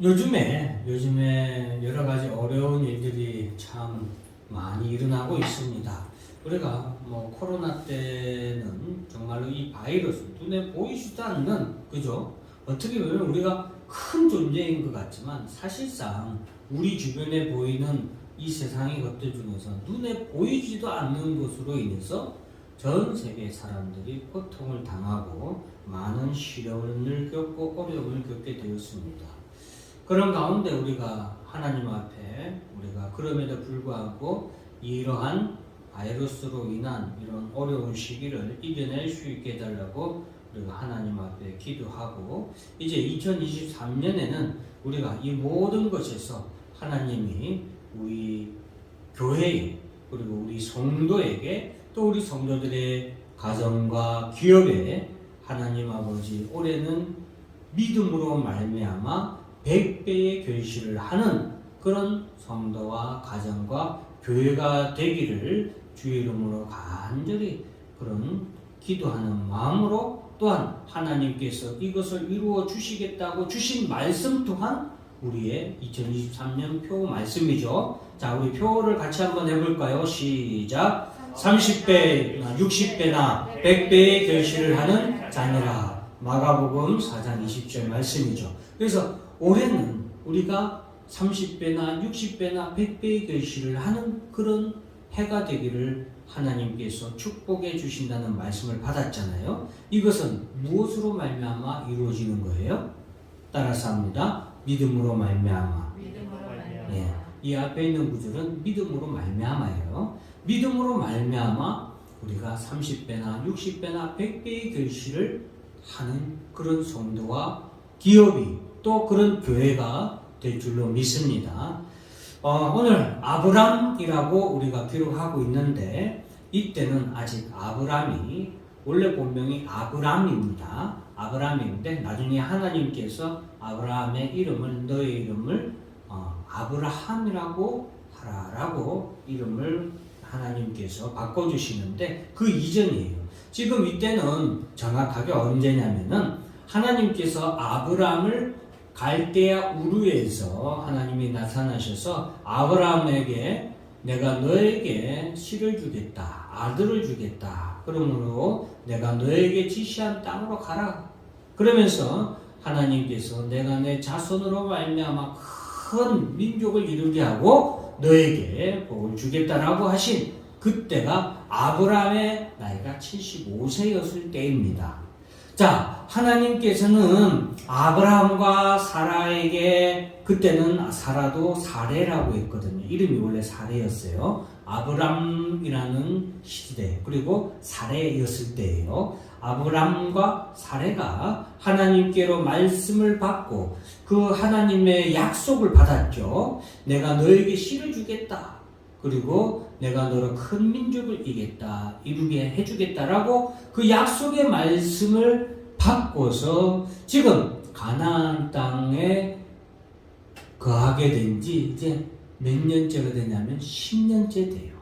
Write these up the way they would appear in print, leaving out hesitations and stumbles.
요즘에 여러 가지 어려운 일들이 참 많이 일어나고 있습니다. 우리가 코로나 때는 정말로 이 바이러스 눈에 보이지도 않는, 그죠? 어떻게 보면 우리가 큰 존재인 것 같지만 사실상 우리 주변에 보이는 이 세상의 것들 중에서 눈에 보이지도 않는 것으로 인해서 전 세계 사람들이 고통을 당하고 많은 시련을 겪고 어려움을 겪게 되었습니다. 그런 가운데 우리가 하나님 앞에 우리가 그럼에도 불구하고 이러한 바이러스로 인한 이런 어려운 시기를 이겨낼 수 있게 해달라고 우리가 하나님 앞에 기도하고, 이제 2023년에는 우리가 이 모든 것에서 하나님이 우리 교회에 그리고 우리 성도에게 또 우리 성도들의 가정과 기업에 하나님 아버지 올해는 믿음으로 말미암아 100배의 결실을 하는 그런 성도와 가정과 교회가 되기를 주의 이름으로 간절히 그런 기도하는 마음으로, 또한 하나님께서 이것을 이루어 주시겠다고 주신 말씀 또한 우리의 2023년 표 말씀이죠. 자, 우리 표를 같이 한번 해볼까요? 시작. 30배, 60배나 100배의 결실을 하는 자녀라. 마가복음 4장 20절 말씀이죠. 그래서 올해는 우리가 30배나 60배나 100배의 결실을 하는 그런 해가 되기를 하나님께서 축복해 주신다는 말씀을 받았잖아요. 이것은 무엇으로 말미암아 이루어지는 거예요? 따라서 합니다. 믿음으로 말미암아. 네, 이 앞에 있는 구절은 믿음으로 말미암아예요. 믿음으로 말미암아 우리가 30배나 60배나 100배의 결실을 하는 그런 성도와 기업이 또 그런 교회가 될 줄로 믿습니다. 오늘 아브람이라고 우리가 기록하고 있는데, 이때는 아직 아브람이 원래 본명이 아브람입니다. 아브람인데 나중에 하나님께서 아브라함의 이름을, 너의 이름을 아브라함이라고 하라라고 이름을 하나님께서 바꿔주시는데, 그 이전이에요. 지금 이때는 정확하게 언제냐면은 하나님께서 아브라함을 갈대아 우르에서 하나님이 나타나셔서 아브라함에게 내가 너에게 씨를 주겠다, 아들을 주겠다, 그러므로 내가 너에게 지시한 땅으로 가라. 그러면서 하나님께서 내가 내 자손으로 말미암아 큰 민족을 이루게 하고 너에게 복을 주겠다라고 하신 그때가 아브라함의 나이가 75세였을 때입니다. 자, 하나님께서는 아브라함과 사라에게, 그때는 사라도 사레라고 했거든요. 이름이 원래 사레였어요. 아브람이라는 시대, 그리고 사레였을 때예요. 아브람과 사레가 하나님께로 말씀을 받고 그 하나님의 약속을 받았죠. 내가 너에게 씨를 주겠다. 그리고 내가 너로 큰 민족을 이루게 해주겠다라고 그 약속의 말씀을 받고서 지금 가나안 땅에 거하게 된 지 이제 몇 년째가 되냐면 10년째 돼요.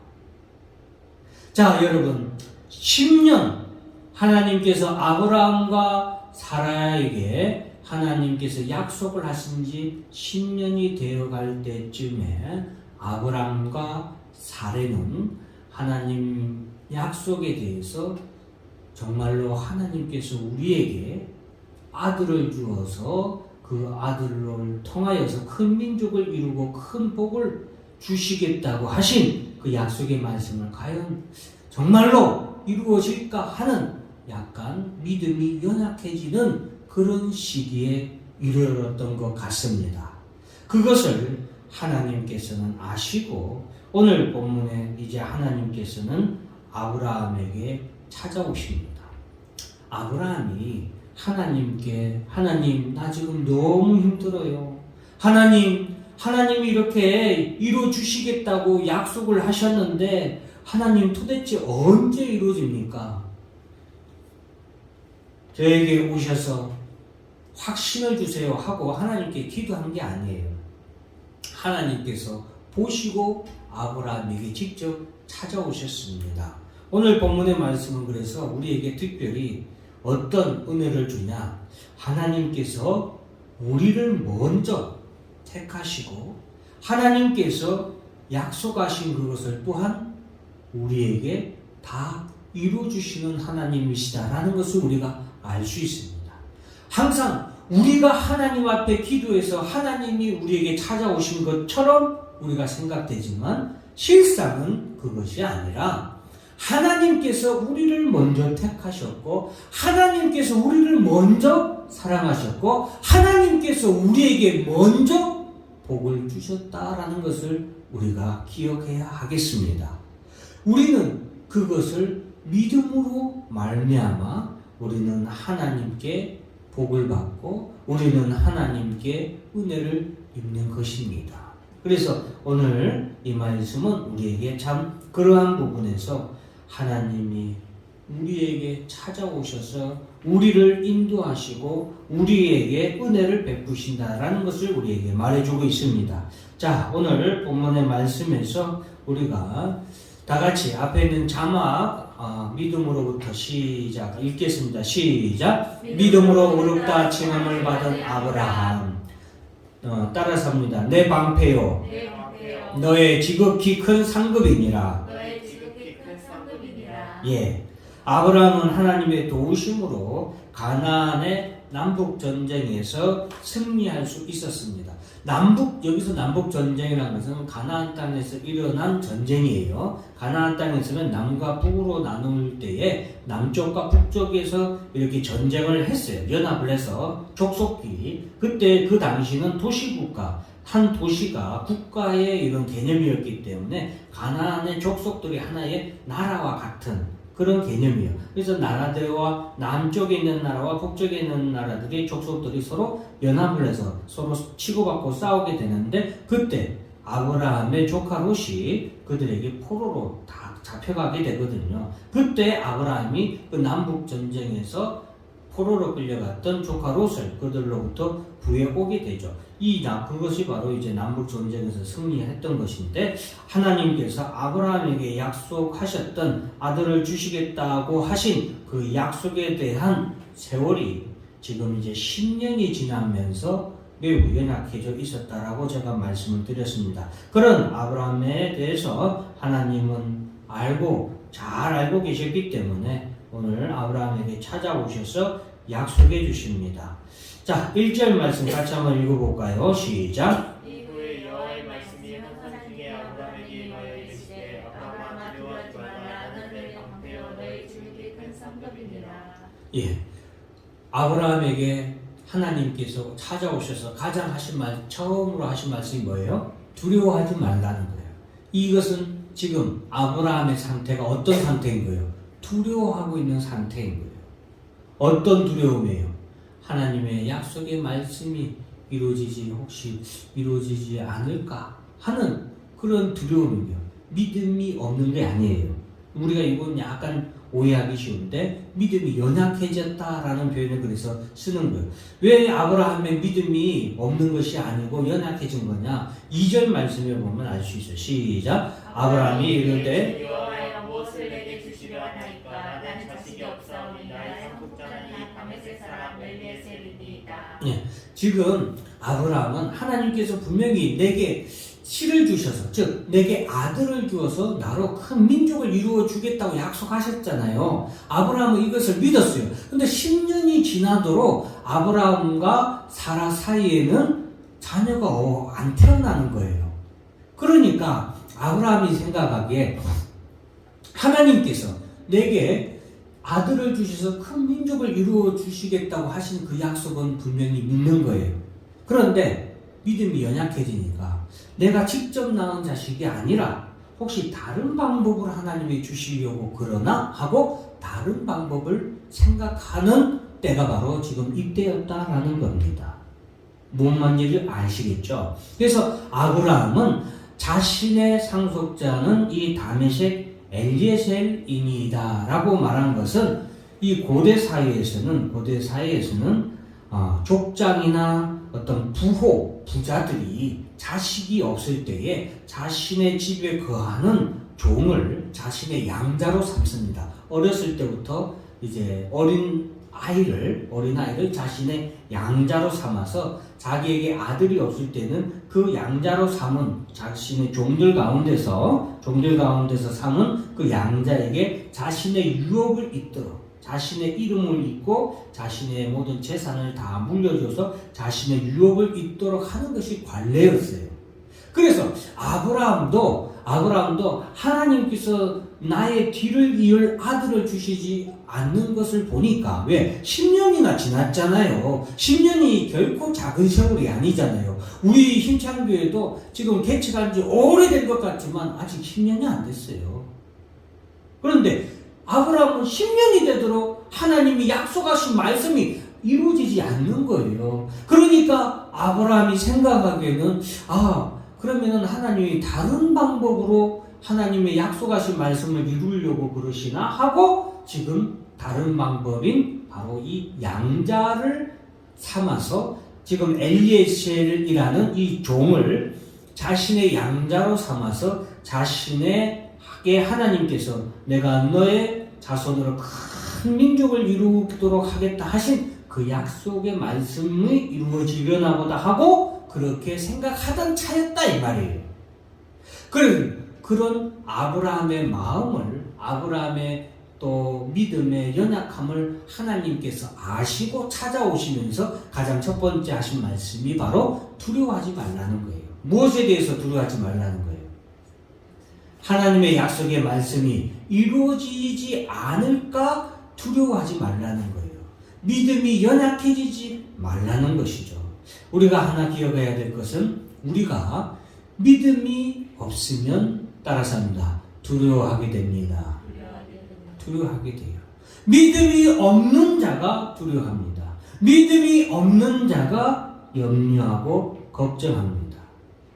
자, 여러분, 10년 하나님께서 아브라함과 사라에게 하나님께서 약속을 하신 지 10년이 되어갈 때쯤에 아브라함과 사레는 하나님 약속에 대해서 정말로 하나님께서 우리에게 아들을 주어서 그 아들을 통하여서 큰 민족을 이루고 큰 복을 주시겠다고 하신 그 약속의 말씀을 과연 정말로 이루어질까 하는 약간 믿음이 연약해지는 그런 시기에 이르렀던 것 같습니다. 그것을 하나님께서는 아시고 오늘 본문에 이제 하나님께서는 아브라함에게 찾아오십니다. 아브라함이 하나님께, 하나님, 나 지금 너무 힘들어요. 하나님이 이렇게 이루어 주시겠다고 약속을 하셨는데 하나님 도대체 언제 이루어집니까? 저에게 오셔서 확신을 주세요 하고 하나님께 기도한 게 아니에요. 하나님께서 보시고 아브라함에게 직접 찾아오셨습니다. 오늘 본문의 말씀은 그래서 우리에게 특별히 어떤 은혜를 주냐? 하나님께서 우리를 먼저 택하시고 하나님께서 약속하신 그것을 또한 우리에게 다 이루어주시는 하나님이시다라는 것을 우리가 알 수 있습니다. 항상 우리가 하나님 앞에 기도해서 하나님이 우리에게 찾아오신 것처럼 우리가 생각되지만 실상은 그것이 아니라 하나님께서 우리를 먼저 택하셨고 하나님께서 우리를 먼저 사랑하셨고 하나님께서 우리에게 먼저 복을 주셨다라는 것을 우리가 기억해야 하겠습니다. 우리는 그것을 믿음으로 말미암아 우리는 하나님께 복을 받고 우리는 하나님께 은혜를 입는 것입니다. 그래서 오늘 이 말씀은 우리에게 참 그러한 부분에서 하나님이 우리에게 찾아오셔서 우리를 인도하시고 우리에게 은혜를 베푸신다라는 것을 우리에게 말해주고 있습니다. 자, 오늘 본문의 말씀에서 우리가 다 같이 앞에 있는 자막 믿음으로부터 시작 읽겠습니다. 시작. 믿음으로 의롭다 칭함을 받은 아브라함. 따라서 합니다. 내 방패요. 너의 지극히 큰 상급이니라. 예. 아브라함은 하나님의 도우심으로 가나안의 남북 전쟁에서 승리할 수 있었습니다. 여기서 남북 전쟁이라는 것은 가나안 땅에서 일어난 전쟁이에요. 가나안 땅에서는 남과 북으로 나눌 때에 남쪽과 북쪽에서 이렇게 전쟁을 했어요. 연합을 해서 족속끼리. 그때 그 당시는 도시국가, 한 도시가 국가의 이런 개념이었기 때문에 가나안의 족속들이 하나의 나라와 같은 그런 개념이에요. 그래서 나라들과 남쪽에 있는 나라와 북쪽에 있는 나라들이 족속들이 서로 연합을 해서 서로 치고받고 싸우게 되는데 그때 아브라함의 조카 롯이 그들에게 포로로 다 잡혀가게 되거든요. 그때 아브라함이 그 남북 전쟁에서 포로로 끌려갔던 조카 롯을 그들로부터 구해오게 되죠. 그것이 바로 이제 남북 전쟁에서 승리했던 것인데 하나님께서 아브라함에게 약속하셨던 아들을 주시겠다고 하신 그 약속에 대한 세월이 지금 이제 10년이 지나면서 매우 연약해져 있었다라고 제가 말씀을 드렸습니다. 그런 아브라함에 대해서 하나님은 잘 알고 계셨기 때문에 오늘 아브라함에게 찾아오셔서 약속해 주십니다. 자, 1절 말씀 같이 한번 읽어볼까요? 시작. 이후에 여호와의 말씀이 하나님께 아브라함에게 임하여 이르시되 아브라함아 두려워하지 말라 나는 너의 방패요 너의 지극히 큰 상급이니라. 예, 아브라함에게 하나님께서 찾아오셔서 처음으로 하신 말씀이 뭐예요? 두려워하지 말라는 거예요. 이것은 지금 아브라함의 상태가 어떤 상태인 거예요? 두려워하고 있는 상태인 거예요. 어떤 두려움이에요? 하나님의 약속의 말씀이 혹시 이루어지지 않을까 하는 그런 두려움이에요. 믿음이 없는 게 아니에요. 우리가 이건 약간 오해하기 쉬운데 믿음이 연약해졌다라는 표현을 그래서 쓰는 거예요. 왜 아브라함의 믿음이 없는 것이 아니고 연약해진 거냐? 2절 말씀에 보면 알 수 있어요. 시작. 아브라함이 이르되 여호와여 무엇을 내게 주시려 하나이까 나는 자식이 없사오니 나의 상속자는 이 다메섹 사람 엘리에셀이니이다. 예, 지금 아브라함은 하나님께서 분명히 내게 씨를 주셔서 즉 내게 아들을 주어서 나로 큰 민족을 이루어 주겠다고 약속하셨잖아요. 아브라함은 이것을 믿었어요. 근데 10년이 지나도록 아브라함과 사라 사이에는 자녀가 안 태어나는 거예요. 그러니까 아브라함이 생각하기에 하나님께서 내게 아들을 주셔서 큰 민족을 이루어 주시겠다고 하신 그 약속은 분명히 믿는 거예요. 그런데 믿음이 연약해지니까 내가 직접 낳은 자식이 아니라 혹시 다른 방법을 하나님이 주시려고 그러나 하고 다른 방법을 생각하는 때가 바로 지금 이때였다라는 겁니다. 뭔 말인지 아시겠죠? 그래서 아브라함은 자신의 상속자는 이 다메섹 엘리에셀이니이다 라고 말한 것은 이 고대 사회에서는 족장이나 어떤 부자들이 자식이 없을 때에 자신의 집에 거하는 종을 자신의 양자로 삼습니다. 어렸을 때부터 이제 어린아이를 자신의 양자로 삼아서 자기에게 아들이 없을 때는 그 양자로 삼은 자신의 종들 가운데서 삼은 그 양자에게 자신의 유업을 잇도록 자신의 이름을 잇고 자신의 모든 재산을 다 물려줘서 자신의 유업을 잇도록 하는 것이 관례였어요. 그래서 아브라함도 하나님께서 나의 뒤를 이을 아들을 주시지 않는 것을 보니까 왜? 10년이나 지났잖아요. 10년이 결코 작은 세월이 아니잖아요. 우리 힘창교회도 지금 개척한 지 오래된 것 같지만 아직 10년이 안 됐어요. 그런데 아브라함은 10년이 되도록 하나님이 약속하신 말씀이 이루어지지 않는 거예요. 그러니까 아브라함이 생각하기에는 그러면은 하나님이 다른 방법으로 하나님의 약속하신 말씀을 이루려고 그러시나 하고 지금 다른 방법인 바로 이 양자를 삼아서 지금 엘리에셀이라는 이 종을 자신의 양자로 삼아서 자신에게 하나님께서 내가 너의 자손으로 큰 민족을 이루도록 하겠다 하신 그 약속의 말씀이 이루어지려나 보다 하고 그렇게 생각하던 차였다 이 말이에요. 그런 아브라함의 마음을, 아브라함의 또 믿음의 연약함을 하나님께서 아시고 찾아오시면서 가장 첫 번째 하신 말씀이 바로 두려워하지 말라는 거예요. 무엇에 대해서 두려워하지 말라는 거예요? 하나님의 약속의 말씀이 이루어지지 않을까 두려워하지 말라는 거예요. 믿음이 연약해지지 말라는 것이죠. 우리가 하나 기억해야 될 것은 우리가 믿음이 없으면 따라서 합니다. 두려워하게 됩니다. 두려워하게 돼요. 믿음이 없는 자가 두려워합니다. 믿음이 없는 자가 염려하고 걱정합니다.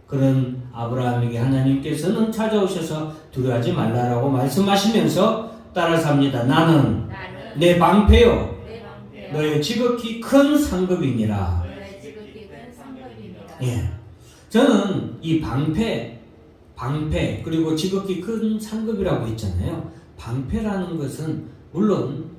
그런 아브라함에게 하나님께서는 찾아오셔서 두려워하지 말라라고 말씀하시면서 따라서 합니다. 나는 내 방패요 너의 지극히 큰 상급이니라. 예, 저는 이 방패 그리고 지극히 큰 상급이라고 했잖아요. 방패라는 것은 물론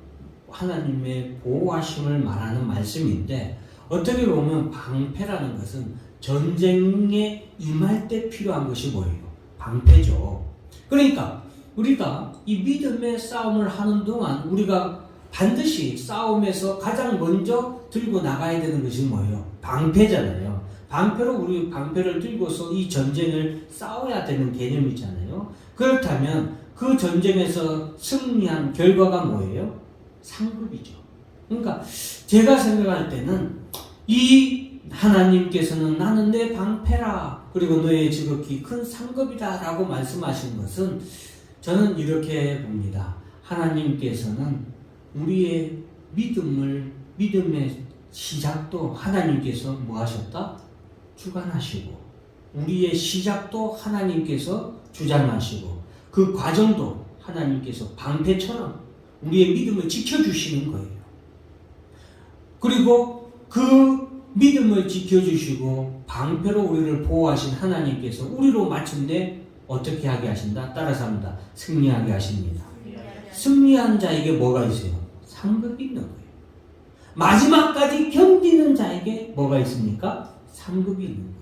하나님의 보호하심을 말하는 말씀인데 어떻게 보면 방패라는 것은 전쟁에 임할 때 필요한 것이 뭐예요? 방패죠. 그러니까 우리가 이 믿음의 싸움을 하는 동안 우리가 반드시 싸움에서 가장 먼저 들고 나가야 되는 것이 뭐예요? 방패잖아요. 우리 방패를 들고서 이 전쟁을 싸워야 되는 개념이잖아요. 그렇다면 그 전쟁에서 승리한 결과가 뭐예요? 상급이죠. 그러니까 제가 생각할 때는 이 하나님께서는 나는 내 방패라 그리고 너의 지극히 큰 상급이다 라고 말씀하신 것은 저는 이렇게 봅니다. 하나님께서는 우리의 믿음의 시작도 하나님께서 뭐 하셨다? 주관하시고 우리의 시작도 하나님께서 주장하시고 그 과정도 하나님께서 방패처럼 우리의 믿음을 지켜주시는 거예요. 그리고 그 믿음을 지켜주시고 방패로 우리를 보호하신 하나님께서 우리로 마침내 어떻게 하게 하신다? 따라서 합니다. 승리하게 하십니다. 승리한 자에게 뭐가 있어요? 상급이 있는 거예요. 마지막까지 견디는 자에게 뭐가 있습니까? 상급이 있는 거예요.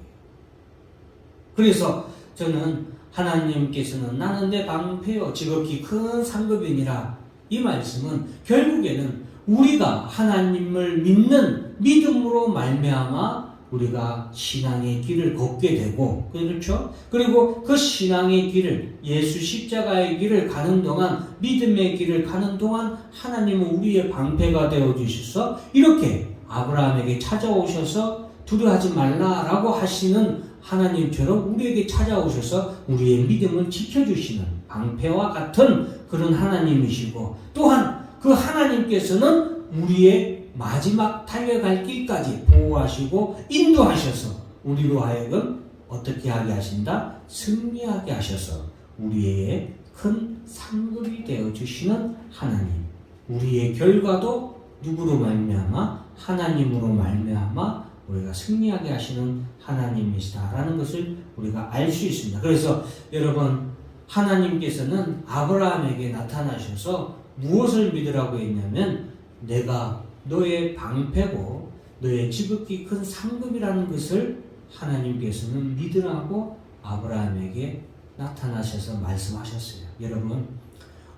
그래서 저는 하나님께서는 나는 내 방패요 지극히 큰 상급이니라 이 말씀은 결국에는 우리가 하나님을 믿는 믿음으로 말미암아 우리가 신앙의 길을 걷게 되고 그렇죠? 그리고 그 신앙의 길을 예수 십자가의 길을 가는 동안 믿음의 길을 가는 동안 하나님은 우리의 방패가 되어 주셔서 이렇게 아브라함에게 찾아오셔서 두려워하지 말라라고 하시는 하나님처럼 우리에게 찾아오셔서 우리의 믿음을 지켜주시는 방패와 같은 그런 하나님이시고 또한 그 하나님께서는 우리의 마지막 달려갈 길까지 보호하시고 인도하셔서 우리로 하여금 어떻게 하게 하신다? 승리하게 하셔서 우리의 큰 상급이 되어 주시는 하나님. 우리의 결과도 누구로 말미암아? 하나님으로 말미암아 우리가 승리하게 하시는 하나님이시다라는 것을 우리가 알 수 있습니다. 그래서 여러분 하나님께서는 아브라함에게 나타나셔서 무엇을 믿으라고 했냐면 내가 너의 방패고 너의 지극히 큰 상급이라는 것을 하나님께서는 믿으라고 아브라함에게 나타나셔서 말씀하셨어요. 여러분,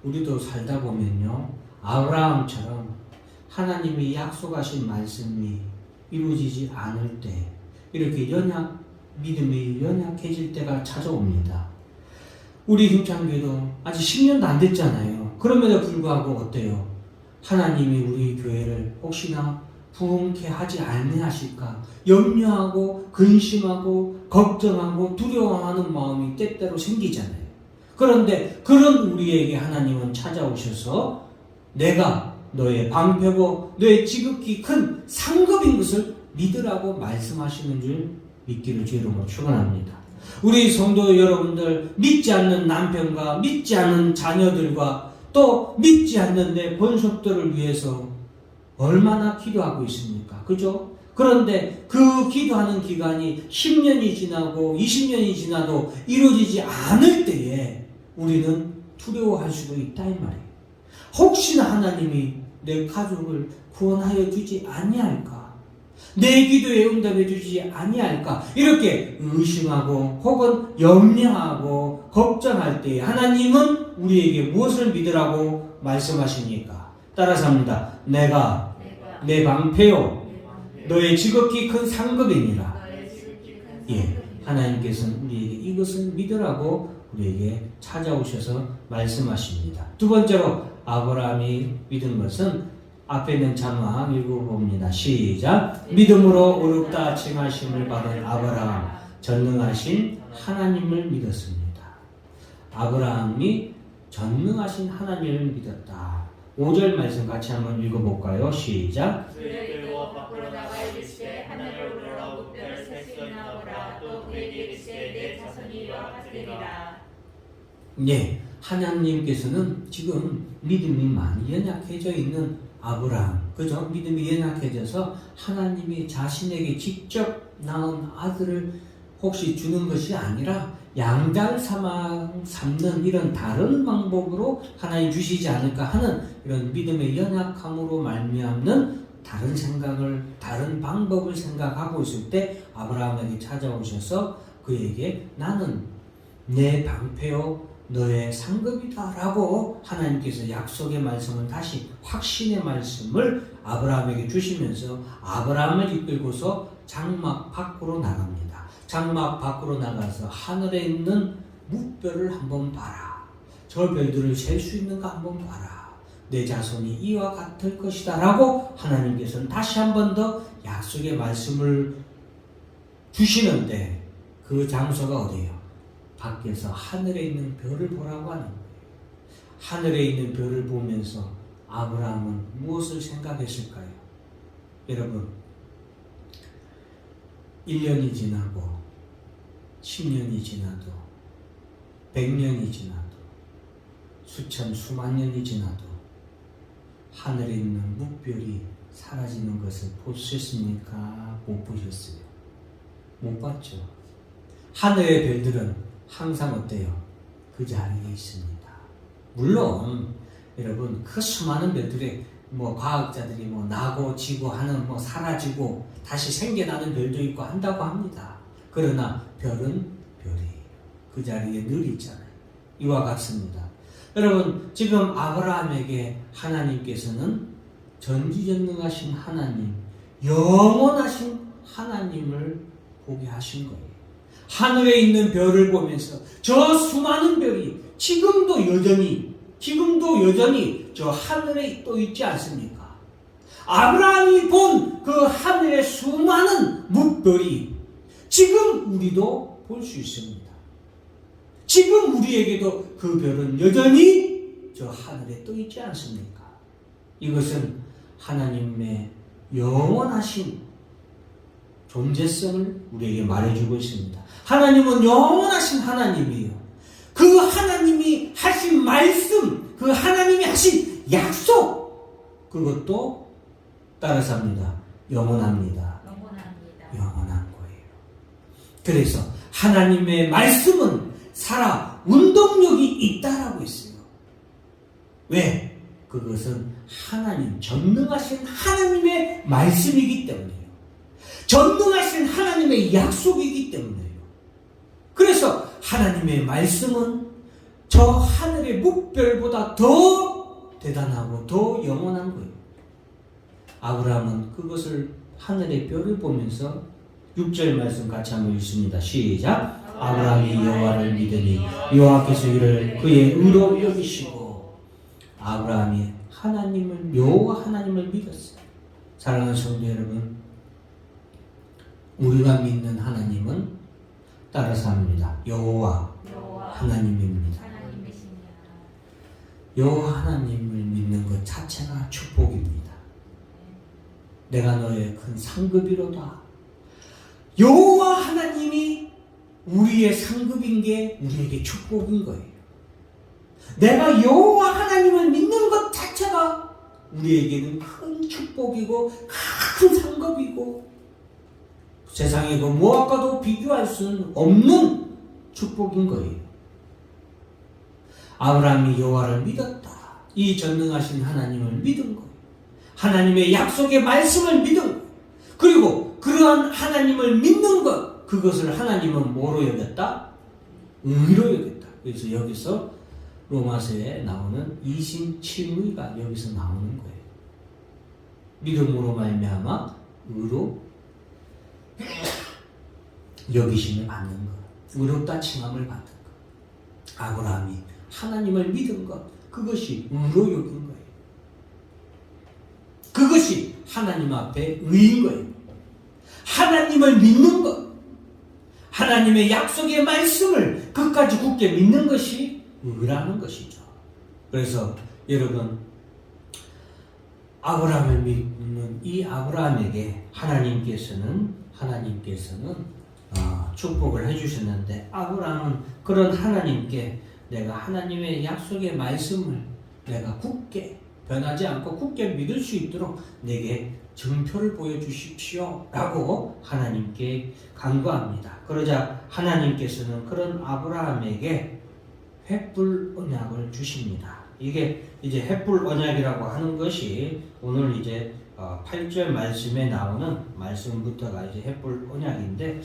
우리도 살다 보면요, 아브라함처럼 하나님이 약속하신 말씀이 이루어지지 않을 때 이렇게 믿음이 연약해질 때가 찾아옵니다. 우리 힘창교회도 아직 10년도 안 됐잖아요. 그럼에도 불구하고 어때요? 하나님이 우리 교회를 혹시나 부흥케 하지 아니하실까 염려하고 근심하고 걱정하고 두려워하는 마음이 때때로 생기잖아요. 그런데 그런 우리에게 하나님은 찾아오셔서 내가 너의 방패고 너의 지극히 큰 상급인 것을 믿으라고 말씀하시는 줄 믿기를 주의 이름으로 축원합니다. 우리 성도 여러분들, 믿지 않는 남편과 믿지 않는 자녀들과 또 믿지 않는 내 본속들을 위해서 얼마나 기도하고 있습니까? 그죠? 그런데 그 기도하는 기간이 10년이 지나고 20년이 지나도 이루어지지 않을 때에 우리는 두려워할 수도 있다 이 말이에요. 혹시나 하나님이 내 가족을 구원하여 주지 아니할까? 내 기도에 응답해 주지 아니할까? 이렇게 의심하고 혹은 염려하고 걱정할 때 하나님은 우리에게 무엇을 믿으라고 말씀하십니까? 따라서 합니다. 내가 내 방패요 너의 지극히 큰 상급이니라. 예, 하나님께서는 우리에게 이것을 믿으라고 우리에게 찾아오셔서 말씀하십니다. 두 번째로 아브라함이 믿은 것은 앞에 있는 자막 읽어봅니다. 시작. 믿음으로 의롭다 칭하심을 받은 아브라함, 전능하신 하나님을 믿었습니다. 아브라함이 전능하신 하나님을 믿었다. 5절 말씀 같이 한번 읽어볼까요? 시작. 그를 들고 밖으로 나가 이르시되 하늘을 우러러 무뼈를 셀 수 있나보라. 또 그에게 이르시되 내 자손이 이와 같으리라. 네, 하나님께서는 지금 믿음이 많이 연약해져 있는 아브라함, 그죠? 믿음이 연약해져서 하나님이 자신에게 직접 낳은 아들을 혹시 주는 것이 아니라 양자를 삼는 이런 다른 방법으로 하나님 주시지 않을까 하는 이런 믿음의 연약함으로 말미암는 다른 생각을, 다른 방법을 생각하고 있을 때 아브라함에게 찾아오셔서 그에게 나는 내 방패요 너의 상급이다 라고 하나님께서 약속의 말씀을 다시 확신의 말씀을 아브라함에게 주시면서 아브라함을 이끌고서 장막 밖으로 나갑니다. 장막 밖으로 나가서 하늘에 있는 무별을 한번 봐라. 저 별들을 셀 수 있는가 한번 봐라. 내 자손이 이와 같을 것이다 라고 하나님께서는 다시 한 번 더 약속의 말씀을 주시는데 그 장소가 어디예요? 밖에서 하늘에 있는 별을 보라고 하는 거예요. 하늘에 있는 별을 보면서 아브라함은 무엇을 생각했을까요? 여러분, 1년이 지나고 10년이 지나도 100년이 지나도 수만 년이 지나도 하늘에 있는 무별이 사라지는 것을 보셨습니까? 못 보셨어요? 못 봤죠? 하늘의 별들은 항상 어때요? 그 자리에 있습니다. 물론 여러분 그 수많은 별들이 과학자들이 나고 지고 하는 사라지고 다시 생겨나는 별도 있고 한다고 합니다. 그러나 별은 별이에요. 그 자리에 늘 있잖아요. 이와 같습니다. 여러분 지금 아브라함에게 하나님께서는 전지전능하신 하나님, 영원하신 하나님을 보게 하신 거예요. 하늘에 있는 별을 보면서 저 수많은 별이 지금도 여전히 저 하늘에 또 있지 않습니까? 아브라함이 본 그 하늘의 수많은 무별이 지금 우리도 볼 수 있습니다. 지금 우리에게도 그 별은 여전히 저 하늘에 떠 있지 않습니까? 이것은 하나님의 영원하신 존재성을 우리에게 말해주고 있습니다. 하나님은 영원하신 하나님이에요. 그 하나님이 하신 말씀, 그 하나님이 하신 약속, 그것도 따라서 합니다. 영원합니다. 영원한 거예요. 그래서 하나님의 말씀은 살아 운동력이 있다라고 했어요. 왜? 그것은 하나님, 전능하신 하나님의 말씀이기 때문이에요. 전능하신 하나님의 약속이기 때문에요. 그래서 하나님의 말씀은 저 하늘의 묵별보다 더 대단하고 더 영원한 거예요. 아브라함은 그것을 하늘의 별을 보면서 6절 말씀 같이 한번 읽습니다. 시작. 아브라함이 여호와를 믿으니 여호와께서 이를 그의 의로 여기시고. 아브라함이 하나님을, 여호와 하나님을 믿었어요. 사랑하는 성도 여러분, 우리가 믿는 하나님은 따라서 합니다. 여호와 하나님입니다. 여호와 하나님을 믿는 것 자체가 축복입니다. 내가 너의 큰 상급이로다. 여호와 하나님이 우리의 상급인 게 우리에게 축복인 거예요. 내가 여호와 하나님을 믿는 것 자체가 우리에게는 큰 축복이고 큰 상급이고 세상의 그 무엇과도 비교할 수 없는 축복인 거예요. 아브라함이 여호와를 믿었다. 이 전능하신 하나님을 믿은 거예요. 하나님의 약속의 말씀을 믿은 거예요. 그리고 그러한 하나님을 믿는 것, 그것을 하나님은 뭐로 여겼다? 의로 여겼다. 그래서 여기서 로마서에 나오는 이심칭의가 여기서 나오는 거예요. 믿음으로 말미암아 의로 여기심을 받는 것, 의롭다 칭함을 받는 것. 아브라함이 하나님을 믿은 것, 그것이 의로 여긴 거예요. 그것이 하나님 앞에 의인 거예요. 하나님을 믿는 것, 하나님의 약속의 말씀을 끝까지 굳게 믿는 것이 의라는 것이죠. 그래서 여러분, 아브라함을 믿는 이 아브라함에게 하나님께서는 축복을 해주셨는데, 아브라함은 그런 하나님께 내가 하나님의 약속의 말씀을 내가 굳게 변하지 않고 굳게 믿을 수 있도록 내게 증표를 보여주십시오 라고 하나님께 간구합니다. 그러자 하나님께서는 그런 아브라함에게 횃불 언약을 주십니다. 이게 이제 횃불 언약이라고 하는 것이 오늘 이제 8절 말씀에 나오는 말씀부터가 이제 횃불 언약인데,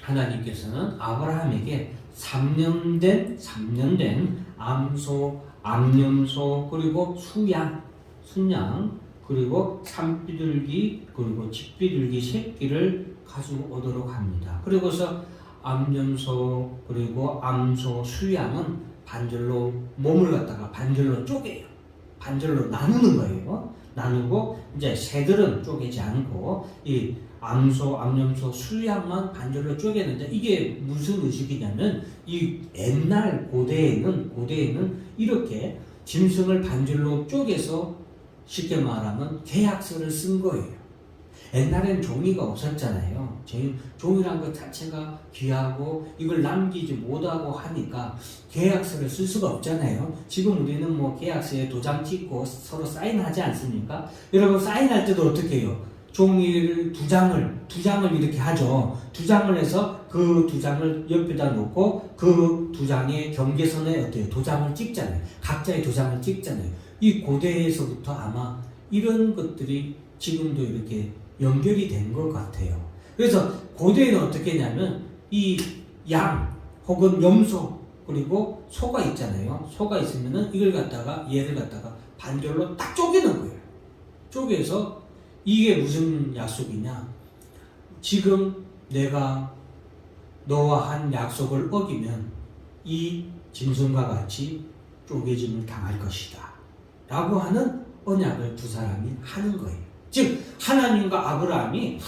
하나님께서는 아브라함에게 3년 된 암소, 암염소, 그리고 순양, 그리고 산비둘기, 그리고 집비둘기 새끼를 가져오도록 합니다. 그리고서 암염소, 그리고 암소, 수양은 반절로 몸을 갖다가 반절로 쪼개요. 반절로 나누는 거예요. 나누고 이제 새들은 쪼개지 않고 이 암소, 암염소, 수양만 반절로 쪼개는데, 이게 무슨 의식이냐면 이 옛날 고대에는 이렇게 짐승을 반절로 쪼개서 쉽게 말하면 계약서를 쓴 거예요. 옛날엔 종이가 없었잖아요. 종이란 것 자체가 귀하고 이걸 남기지 못하고 하니까 계약서를 쓸 수가 없잖아요. 지금 우리는 뭐 계약서에 도장 찍고 서로 사인하지 않습니까? 여러분, 사인할 때도 어떻게 해요? 종이를 두 장을 이렇게 하죠. 2장을 해서 그 2장을 옆에다 놓고 그 2장의 경계선에 어때요? 도장을 찍잖아요. 각자의 도장을 찍잖아요. 이 고대에서부터 아마 이런 것들이 지금도 이렇게 연결이 된 것 같아요. 그래서 고대에는 어떻게 했냐면 이 양 혹은 염소 그리고 소가 있잖아요. 소가 있으면은 얘를 갖다가 반절로 딱 쪼개는 거예요. 쪼개서 이게 무슨 약속이냐? 지금 내가 너와 한 약속을 어기면 이 짐승과 같이 쪼개짐을 당할 것이다 라고 하는 언약을 두 사람이 하는 거예요. 즉 하나님과 아브라함이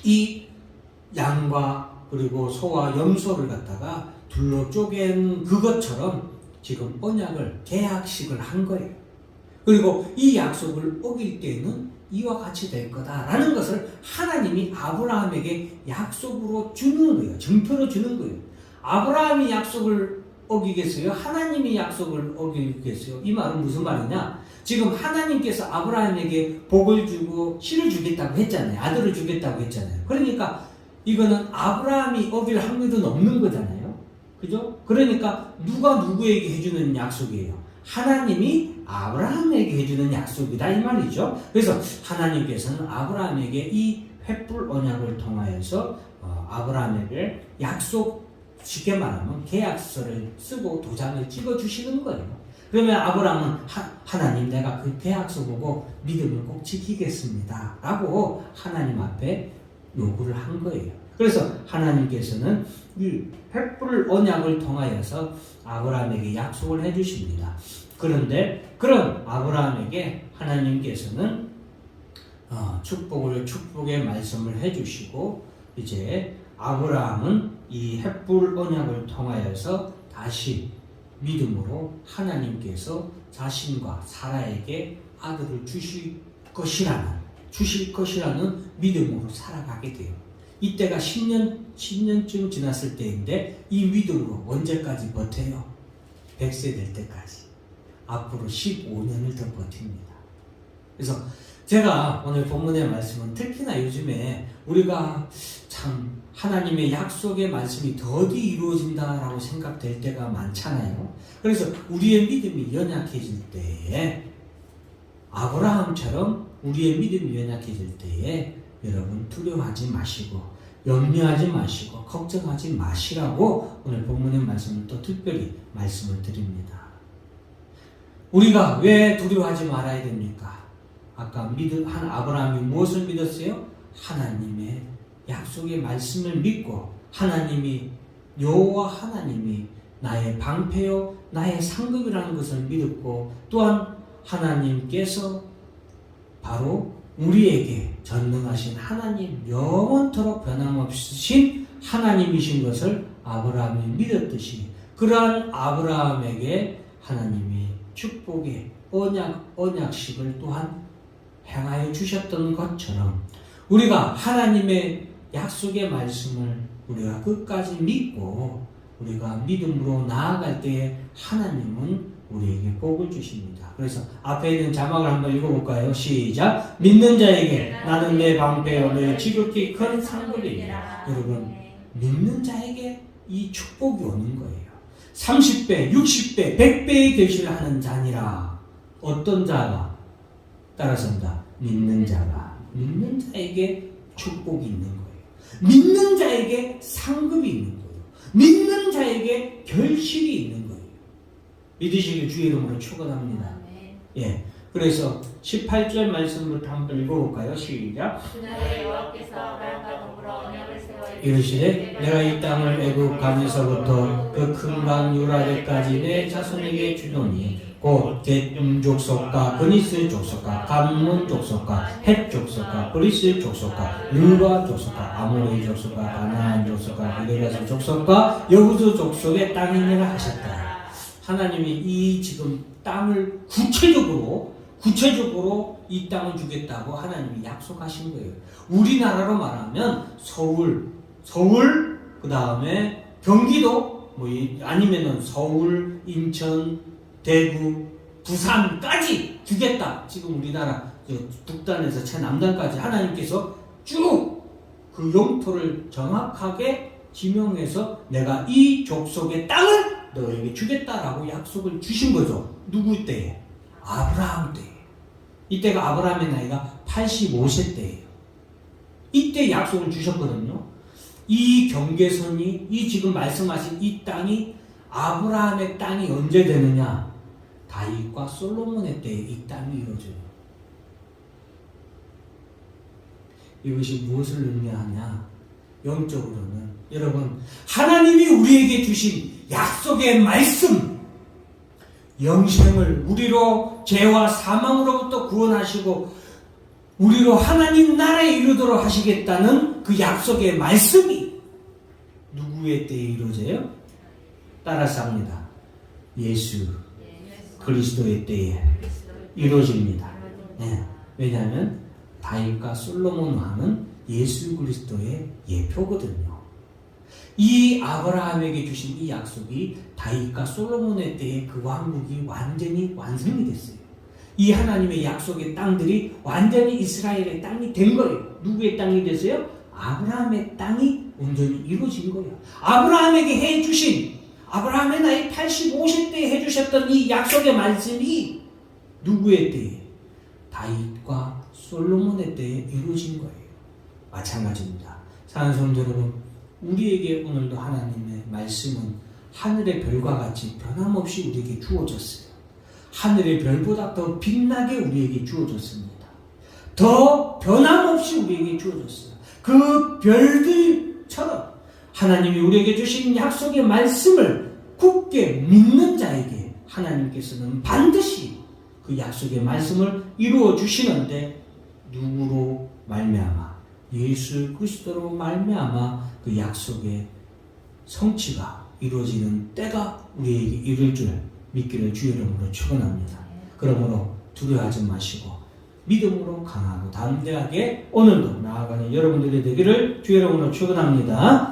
이 양과 그리고 소와 염소를 갖다가 둘로 쪼갠 그것처럼 지금 언약을 계약식을 한 거예요. 그리고 이 약속을 어길 때에는 이와 같이 될 거다라는 것을 하나님이 아브라함에게 약속으로 주는 거예요. 증표로 주는 거예요. 아브라함이 약속을 어기겠어요? 하나님이 약속을 어기겠어요? 이 말은 무슨 말이냐? 지금 하나님께서 아브라함에게 복을 주고 씨를 주겠다고 했잖아요. 아들을 주겠다고 했잖아요. 그러니까 이거는 아브라함이 어길 확률은 없는 거잖아요. 그죠? 그러니까 누가 누구에게 해주는 약속이에요? 하나님이 아브라함에게 해주는 약속이다 이 말이죠. 그래서 하나님께서는 아브라함에게 이 횃불 언약을 통하여서 아브라함에게 약속, 쉽게 말하면 계약서를 쓰고 도장을 찍어 주시는 거예요. 그러면 아브라함은 하나님, 내가 그 계약서 보고 믿음을 꼭 지키겠습니다 라고 하나님 앞에 요구를 한 거예요. 그래서 하나님께서는 이 횃불 언약을 통하여서 아브라함에게 약속을 해주십니다. 그런데 그런 아브라함에게 하나님께서는 축복의 말씀을 해주시고, 이제 아브라함은 이 횃불 언약을 통하여서 다시 믿음으로 하나님께서 자신과 사라에게 아들을 주실 것이라는 믿음으로 살아가게 돼요. 이때가 10년쯤 지났을 때인데 이 믿음으로 언제까지 버텨요? 100세 될 때까지. 앞으로 15년을 더 버팁니다. 그래서 제가 오늘 본문의 말씀은 특히나 요즘에 우리가 참 하나님의 약속의 말씀이 더디 이루어진다라고 생각될 때가 많잖아요. 그래서 우리의 믿음이 연약해질 때에, 아브라함처럼 우리의 믿음이 연약해질 때에 여러분 두려워하지 마시고 염려하지 마시고 걱정하지 마시라고 오늘 본문의 말씀을 또 특별히 말씀을 드립니다. 우리가 왜 두려워하지 말아야 됩니까? 아까 아브라함이 무엇을 믿었어요? 하나님의 약속의 말씀을 믿고, 여호와 하나님이 나의 방패요 나의 상급이라는 것을 믿었고, 또한 하나님께서 바로 우리에게 전능하신 하나님, 영원토록 변함없으신 하나님이신 것을 아브라함이 믿었듯이, 그러한 아브라함에게 하나님이 축복의 언약식을 또한 행하여 주셨던 것처럼, 우리가 하나님의 약속의 말씀을 우리가 끝까지 믿고 우리가 믿음으로 나아갈 때에 하나님은 우리에게 복을 주십니다. 그래서 앞에 있는 자막을 한번 읽어볼까요? 시작! 믿는 자에게 나는 내 방패요 내 지극히 큰 상급이니라. 여러분, 믿는 자에게 이 축복이 오는 거예요. 30배, 60배, 100배의 결실을 하는 자니라. 어떤 자가? 따라서입니다. 믿는 자에게 축복이 있는 거예요. 믿는 자에게 상급이 있는 거예요. 믿는 자에게 결실이 있는 거예요. 믿으시길 주의 이름으로 축원합니다. 예. 그래서 18절 말씀부터 한번 읽어볼까요? 시작. 이르시되 내가 이 땅을 애굽 강에서부터 그 큰 강 유라데까지 내 자손에게 주노니 곧 겟 족속과 그니스 족속과 감문 족속과 헷 족속과 브리스 족속과 르바 족속과 아모리 족속과 가나안 족속과 기르가스 족속과 여부수 족속의 땅이니라 하셨다. 하나님이 이 지금 땅을 구체적으로 이 땅을 주겠다고 하나님이 약속하신 거예요. 우리나라로 말하면 서울 그 다음에 경기도 아니면은 서울, 인천, 대구, 부산까지 주겠다. 지금 우리나라 북단에서 최남단까지 하나님께서 쭉 그 영토를 정확하게 지명해서 내가 이 족속의 땅을 너에게 주겠다라고 약속을 주신 거죠. 누구 때에? 아브라함 때에. 이때가 아브라함의 나이가 85세 때예요. 이때 약속을 주셨거든요. 이 경계선이, 이 지금 말씀하신 이 땅이 아브라함의 땅이 언제 되느냐? 다윗과 솔로몬의 때에 이 땅이 이루어져요. 이것이 무엇을 의미하냐? 영적으로는 여러분, 하나님이 우리에게 주신 약속의 말씀, 영생을 우리로 죄와 사망으로부터 구원하시고 우리로 하나님 나라에 이르도록 하시겠다는 그 약속의 말씀이 누구의 때에 이루어져요? 따라서 합니다. 예수 그리스도의 때에 이루어집니다. 네. 왜냐하면 다윗과 솔로몬 왕은 예수 그리스도의 예표거든요. 이 아브라함에게 주신 이 약속이 다윗과 솔로몬의 때에 그 왕국이 완전히 완성이 됐어요. 이 하나님의 약속의 땅들이 완전히 이스라엘의 땅이 된 거예요. 누구의 땅이 됐어요? 아브라함의 땅이 온전히 이루어진 거예요. 아브라함에게 해주신, 아브라함의 나이 85세 때에 해주셨던 이 약속의 말씀이 누구의 때에? 다윗과 솔로몬의 때에 이루어진 거예요. 마찬가지입니다. 사랑하는 성도 여러분, 우리에게 오늘도 하나님의 말씀은 하늘의 별과 같이 변함없이 우리에게 주어졌어요. 하늘의 별보다 더 빛나게 우리에게 주어졌습니다. 더 변함없이 우리에게 주어졌어요. 그 별들처럼 하나님이 우리에게 주신 약속의 말씀을 굳게 믿는 자에게 하나님께서는 반드시 그 약속의 말씀을 이루어 주시는데, 누구로 말미암아? 예수 그리스도로 말미암아 그 약속의 성취가 이루어지는 때가 우리에게 이를 줄 믿기를 주의 이름으로 축원합니다. 그러므로 두려워하지 마시고 믿음으로 강하고 담대하게 오늘도 나아가는 여러분들이 되기를 주의 이름으로 축원합니다.